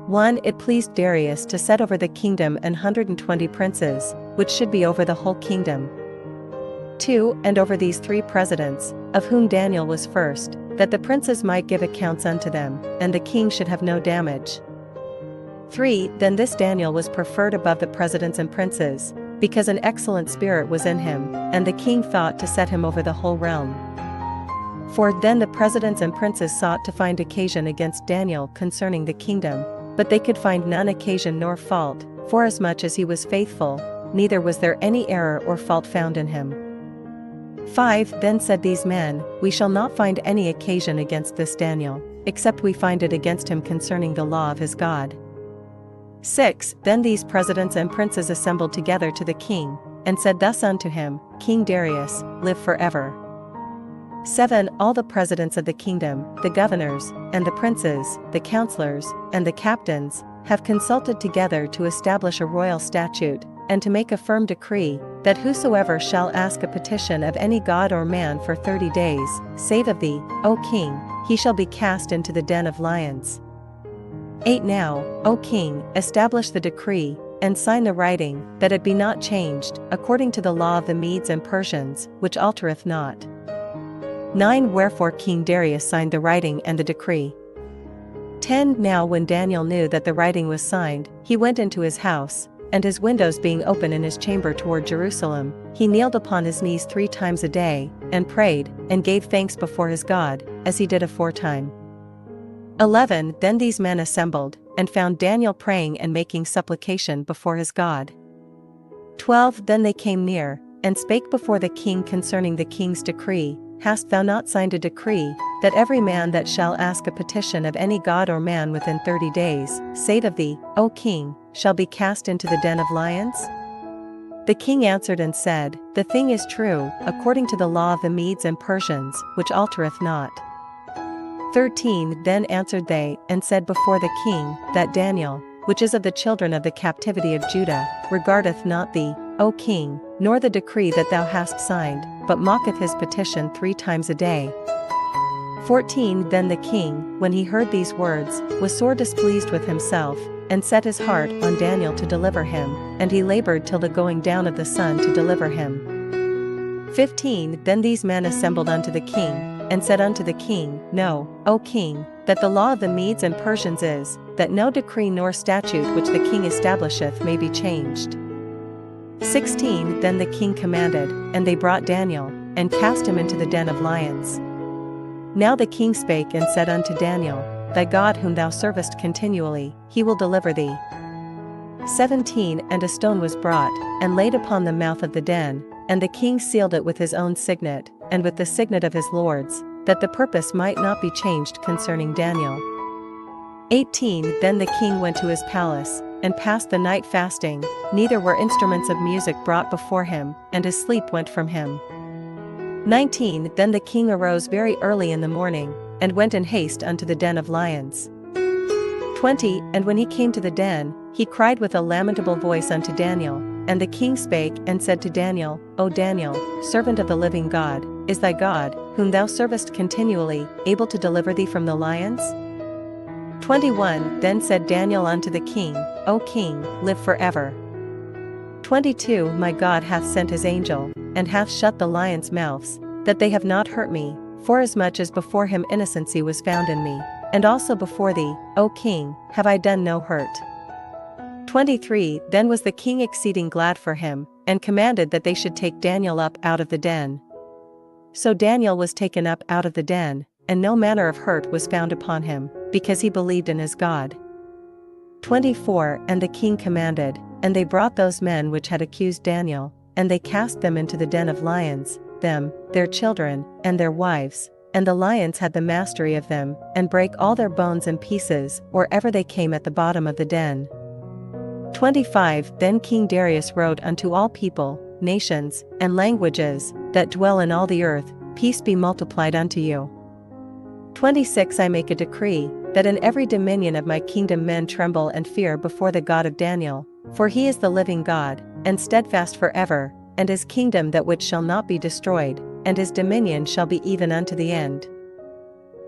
1. It pleased Darius to set over the kingdom 120 princes, which should be over the whole kingdom. 2. And over these 3 presidents, of whom Daniel was first, that the princes might give accounts unto them, and the king should have no damage. 3. Then this Daniel was preferred above the presidents and princes, because an excellent spirit was in him, and the king thought to set him over the whole realm. 4. Then the presidents and princes sought to find occasion against Daniel concerning the kingdom, but they could find none occasion nor fault, forasmuch as he was faithful, neither was there any error or fault found in him. 5. Then said these men, We shall not find any occasion against this Daniel, except we find it against him concerning the law of his God. 6. Then these presidents and princes assembled together to the king, and said thus unto him, King Darius, live forever. 7. All the presidents of the kingdom, the governors, and the princes, the counselors, and the captains, have consulted together to establish a royal statute, and to make a firm decree, that whosoever shall ask a petition of any god or man for 30 days, save of thee, O king, he shall be cast into the den of lions. 8. Now, O king, establish the decree, and sign the writing, that it be not changed, according to the law of the Medes and Persians, which altereth not. 9. Wherefore King Darius signed the writing and the decree. 10. Now when Daniel knew that the writing was signed, he went into his house, and his windows being open in his chamber toward Jerusalem, he kneeled upon his knees 3 times a day, and prayed, and gave thanks before his God, as he did aforetime. 11. Then these men assembled, and found Daniel praying and making supplication before his God. 12. Then they came near, and spake before the king concerning the king's decree, Hast thou not signed a decree, that every man that shall ask a petition of any god or man within 30 days, save of thee, O king, shall be cast into the den of lions? The king answered and said, The thing is true, according to the law of the Medes and Persians, which altereth not. 13. Then answered they, and said before the king, that Daniel, which is of the children of the captivity of Judah, regardeth not thee, O king, nor the decree that thou hast signed, but mocketh his petition 3 times a day. 14. Then the king, when he heard these words, was sore displeased with himself, and set his heart on Daniel to deliver him, and he labored till the going down of the sun to deliver him. 15. Then these men assembled unto the king, and said unto the king, Know, O king, that the law of the Medes and Persians is, that no decree nor statute which the king establisheth may be changed. 16. Then the king commanded, and they brought Daniel, and cast him into the den of lions. Now the king spake and said unto Daniel, Thy God whom thou servest continually, he will deliver thee. 17. And a stone was brought, and laid upon the mouth of the den, and the king sealed it with his own signet, and with the signet of his lords, that the purpose might not be changed concerning Daniel. 18. Then the king went to his palace, and passed the night fasting, neither were instruments of music brought before him, and his sleep went from him. 19. Then the king arose very early in the morning, and went in haste unto the den of lions. 20. And when he came to the den, he cried with a lamentable voice unto Daniel, and the king spake and said to Daniel, O Daniel, servant of the living God, is thy God, whom thou servest continually, able to deliver thee from the lions? 21. Then said Daniel unto the king, O king, live forever. 22. My God hath sent his angel, and hath shut the lions' mouths, that they have not hurt me, forasmuch as before him innocency was found in me, and also before thee, O king, have I done no hurt. 23. Then was the king exceeding glad for him, and commanded that they should take Daniel up out of the den. So Daniel was taken up out of the den, and no manner of hurt was found upon him, because he believed in his God. 24. And the king commanded, and they brought those men which had accused Daniel, and they cast them into the den of lions, them, their children, and their wives, and the lions had the mastery of them, and brake all their bones in pieces, or ever they came at the bottom of the den. 25. Then King Darius wrote unto all people, nations, and languages, that dwell in all the earth, Peace be multiplied unto you. 26. I make a decree, that in every dominion of my kingdom men tremble and fear before the God of Daniel, for he is the living God, and steadfast forever, and his kingdom that which shall not be destroyed, and his dominion shall be even unto the end.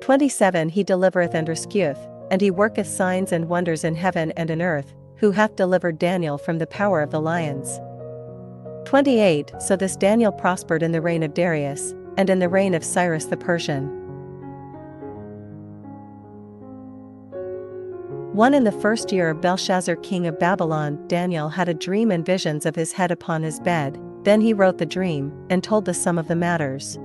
27. He delivereth and rescueth, and he worketh signs and wonders in heaven and in earth, who hath delivered Daniel from the power of the lions. 28 So this Daniel prospered in the reign of Darius, and in the reign of Cyrus the Persian. 1 In the first year of Belshazzar king of Babylon, Daniel had a dream and visions of his head upon his bed. Then he wrote the dream, and told the sum of the matters.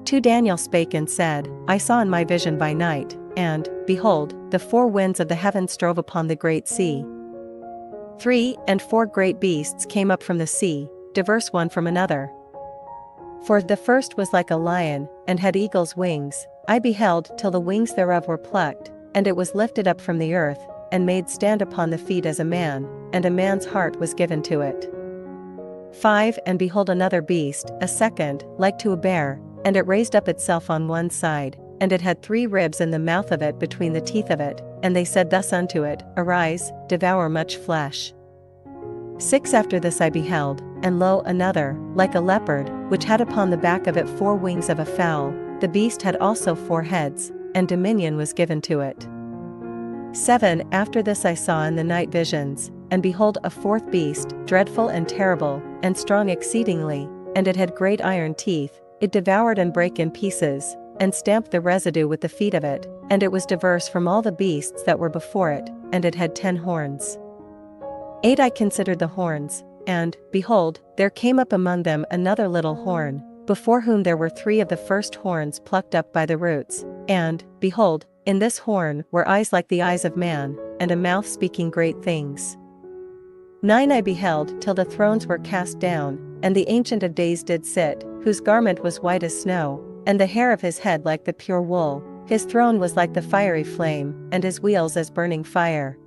2 Daniel spake and said, I saw in my vision by night, and, behold, the 4 winds of the heaven strove upon the great sea. 3 And 4 great beasts came up from the sea, diverse one from another. For the first was like a lion, and had eagle's wings. I beheld till the wings thereof were plucked, and it was lifted up from the earth, and made stand upon the feet as a man, and a man's heart was given to it. 5 And behold another beast, a second, like to a bear, and it raised up itself on one side, and it had 3 ribs in the mouth of it between the teeth of it, and they said thus unto it, Arise, devour much flesh. 6 After this I beheld, and lo another, like a leopard, which had upon the back of it 4 wings of a fowl. The beast had also 4 heads, and dominion was given to it. 7 After this I saw in the night visions, and behold a 4th beast, dreadful and terrible, and strong exceedingly, and it had great iron teeth. It devoured and brake in pieces, and stamped the residue with the feet of it, and it was diverse from all the beasts that were before it, and it had 10 horns. 8 I considered the horns, and, behold, there came up among them another little horn, before whom there were 3 of the first horns plucked up by the roots, and, behold, in this horn were eyes like the eyes of man, and a mouth speaking great things. 9 I beheld till the thrones were cast down, and the Ancient of Days did sit, whose garment was white as snow, and the hair of his head like the pure wool. His throne was like the fiery flame, and his wheels as burning fire.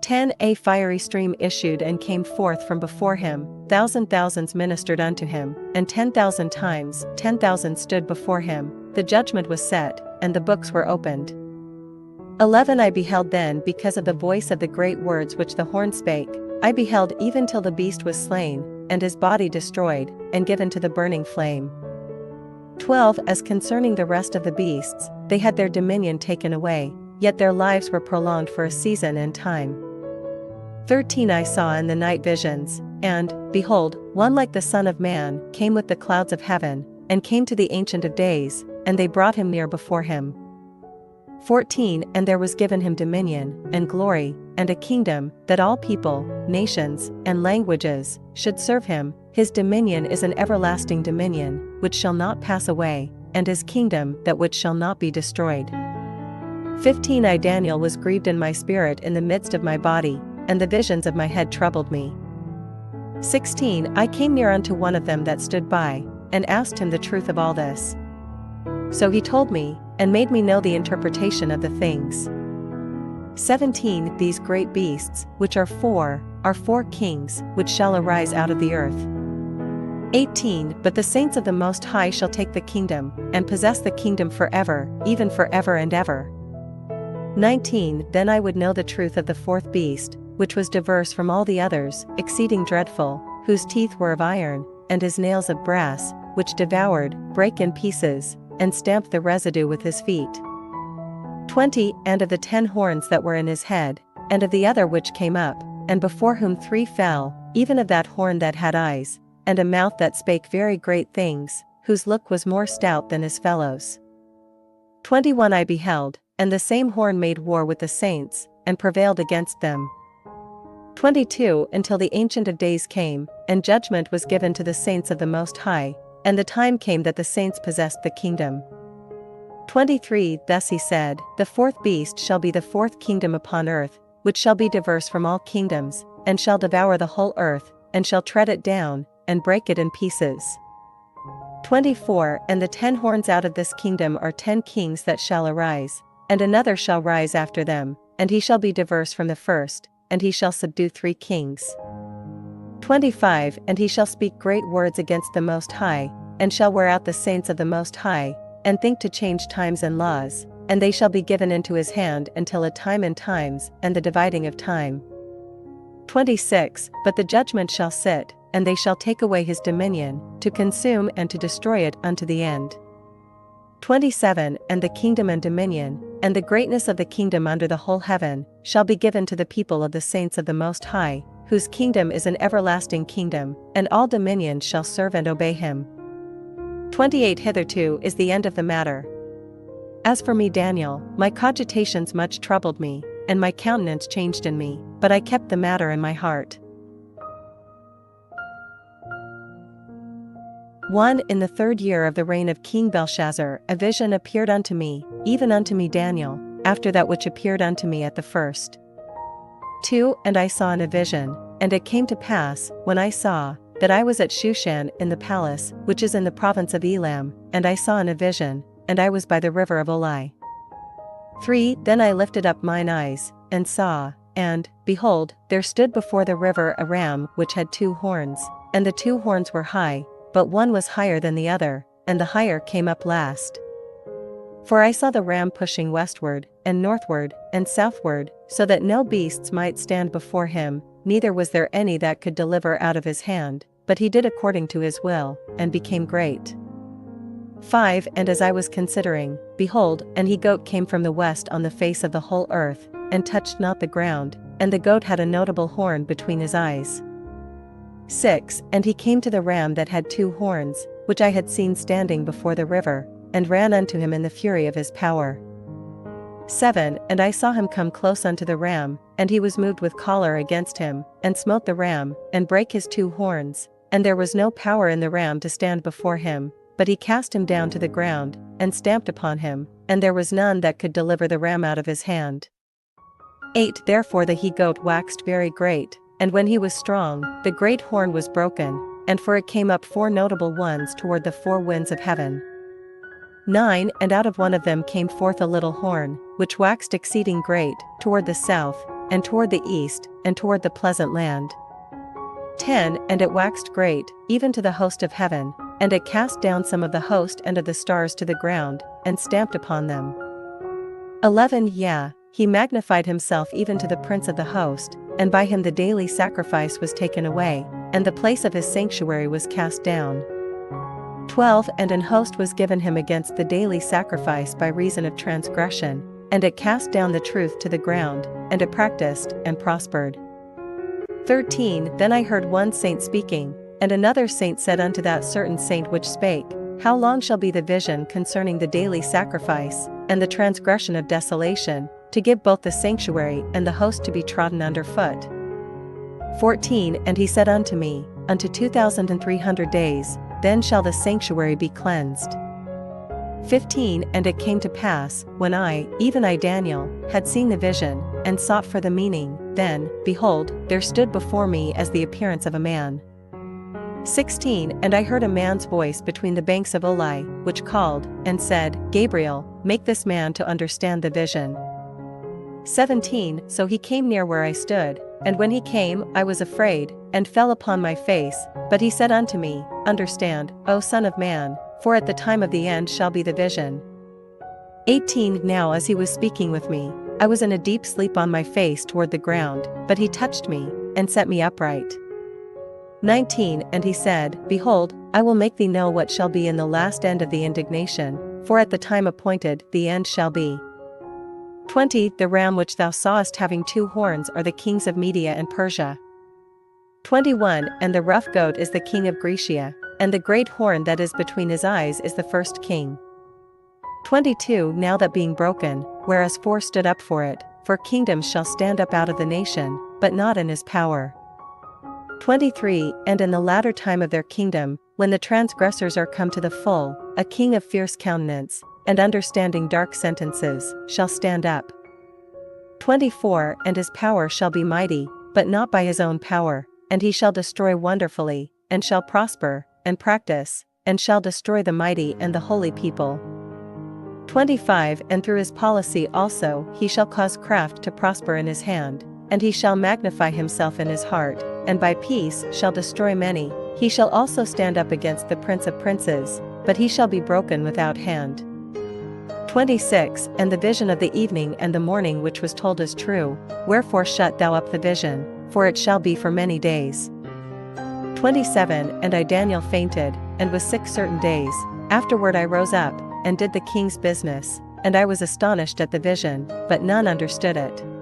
10 A fiery stream issued and came forth from before him. Thousands ministered unto him, and 10,000 times 10,000 stood before him. The judgment was set, and the books were opened. 11 I beheld then because of the voice of the great words which the horn spake. I beheld even till the beast was slain, and his body destroyed, and given to the burning flame. 12 As concerning the rest of the beasts, they had their dominion taken away, yet their lives were prolonged for a season and time. 13 I saw in the night visions, and, behold, one like the Son of Man came with the clouds of heaven, and came to the Ancient of Days, and they brought him near before him. 14 And there was given him dominion, and glory, and a kingdom, that all people, nations, and languages should serve him. His dominion is an everlasting dominion, which shall not pass away, and his kingdom that which shall not be destroyed. 15 I Daniel was grieved in my spirit in the midst of my body, and the visions of my head troubled me. 16 I came near unto one of them that stood by, and asked him the truth of all this. So he told me, and made me know the interpretation of the things. 17 These great beasts, which are 4 kings, which shall arise out of the earth. 18 But the saints of the Most High shall take the kingdom, and possess the kingdom forever, even forever and ever. 19 Then I would know the truth of the 4th beast, which was diverse from all the others, exceeding dreadful, whose teeth were of iron, and his nails of brass, which devoured, brake in pieces, and stamped the residue with his feet. 20 And of the 10 horns that were in his head, and of the other which came up, and before whom 3 fell, even of that horn that had eyes, and a mouth that spake very great things, whose look was more stout than his fellows. 21 I beheld, and the same horn made war with the saints, and prevailed against them. 22 Until the Ancient of Days came, and judgment was given to the saints of the Most High, and the time came that the saints possessed the kingdom. 23 Thus he said, The 4th beast shall be the 4th kingdom upon earth, which shall be diverse from all kingdoms, and shall devour the whole earth, and shall tread it down, and break it in pieces. 24 And the 10 horns out of this kingdom are 10 kings that shall arise, and another shall rise after them, and he shall be diverse from the first, and he shall subdue 3 kings. 25 And he shall speak great words against the Most High, and shall wear out the saints of the Most High, and think to change times and laws, and they shall be given into his hand until a time and times, and the dividing of time. 26 But the judgment shall sit, and they shall take away his dominion, to consume and to destroy it unto the end. 27 And the kingdom and dominion, and the greatness of the kingdom under the whole heaven, shall be given to the people of the saints of the Most High, whose kingdom is an everlasting kingdom, and all dominions shall serve and obey him. 28 Hitherto is the end of the matter. As for me Daniel, my cogitations much troubled me, and my countenance changed in me, but I kept the matter in my heart. 1 In the 3rd year of the reign of King Belshazzar a vision appeared unto me, even unto me Daniel, after that which appeared unto me at the first. 2 And I saw in a vision, and it came to pass, when I saw, that I was at Shushan in the palace, which is in the province of Elam, and I saw in a vision, and I was by the river of Ulai. 3 Then I lifted up mine eyes, and saw, and, behold, there stood before the river a ram which had 2 horns, and the 2 horns were high, but one was higher than the other, and the higher came up last. For I saw the ram pushing westward, and northward, and southward, so that no beasts might stand before him, neither was there any that could deliver out of his hand, but he did according to his will, and became great. 5 And as I was considering, behold, an he-goat came from the west on the face of the whole earth, and touched not the ground, and the goat had a notable horn between his eyes. 6 And he came to the ram that had 2 horns, which I had seen standing before the river, and ran unto him in the fury of his power. 7 And I saw him come close unto the ram, and he was moved with choler against him, and smote the ram, and brake his 2 horns, and there was no power in the ram to stand before him, but he cast him down to the ground, and stamped upon him, and there was none that could deliver the ram out of his hand. 8 Therefore the he-goat waxed very great, and when he was strong, the great horn was broken, and for it came up 4 notable ones toward the 4 winds of heaven. 9 And out of one of them came forth a little horn, which waxed exceeding great, toward the south, and toward the east, and toward the pleasant land. 10 And it waxed great, even to the host of heaven, and it cast down some of the host and of the stars to the ground, and stamped upon them. 11 Yea, he magnified himself even to the prince of the host, and by him the daily sacrifice was taken away, and the place of his sanctuary was cast down. 12 And an host was given him against the daily sacrifice by reason of transgression, and it cast down the truth to the ground, and it practiced, and prospered. 13 Then I heard one saint speaking, and another saint said unto that certain saint which spake, How long shall be the vision concerning the daily sacrifice, and the transgression of desolation, to give both the sanctuary and the host to be trodden under foot? 14 And he said unto me, Unto 2,300 days, then shall the sanctuary be cleansed. 15 And it came to pass, when I, even I Daniel, had seen the vision, and sought for the meaning, then, behold, there stood before me as the appearance of a man. 16 And I heard a man's voice between the banks of Ulai, which called, and said, Gabriel, make this man to understand the vision. 17 So he came near where I stood, and when he came I was afraid, and fell upon my face, but he said unto me, Understand, O Son of Man, for at the time of the end shall be the vision. 18 Now as he was speaking with me, I was in a deep sleep on my face toward the ground, but he touched me, and set me upright. 19 And he said, Behold, I will make thee know what shall be in the last end of the indignation, for at the time appointed the end shall be. 20 The ram which thou sawest having 2 horns are the kings of Media and Persia. 21 And the rough goat is the king of Grecia, and the great horn that is between his eyes is the first king. 22 Now that being broken, whereas 4 stood up for kingdoms shall stand up out of the nation, but not in his power. 23 And in the latter time of their kingdom, when the transgressors are come to the full, a king of fierce countenance, and understanding dark sentences, shall stand up. 24 And his power shall be mighty, but not by his own power, and he shall destroy wonderfully, and shall prosper, and practice, and shall destroy the mighty and the holy people. 25 And through his policy also he shall cause craft to prosper in his hand, and he shall magnify himself in his heart, and by peace shall destroy many. He shall also stand up against the prince of princes, but he shall be broken without hand. 26 And the vision of the evening and the morning which was told is true, wherefore shut thou up the vision, for it shall be for many days. 27 And I Daniel fainted, and was sick certain days. Afterward I rose up, and did the king's business, and I was astonished at the vision, but none understood it.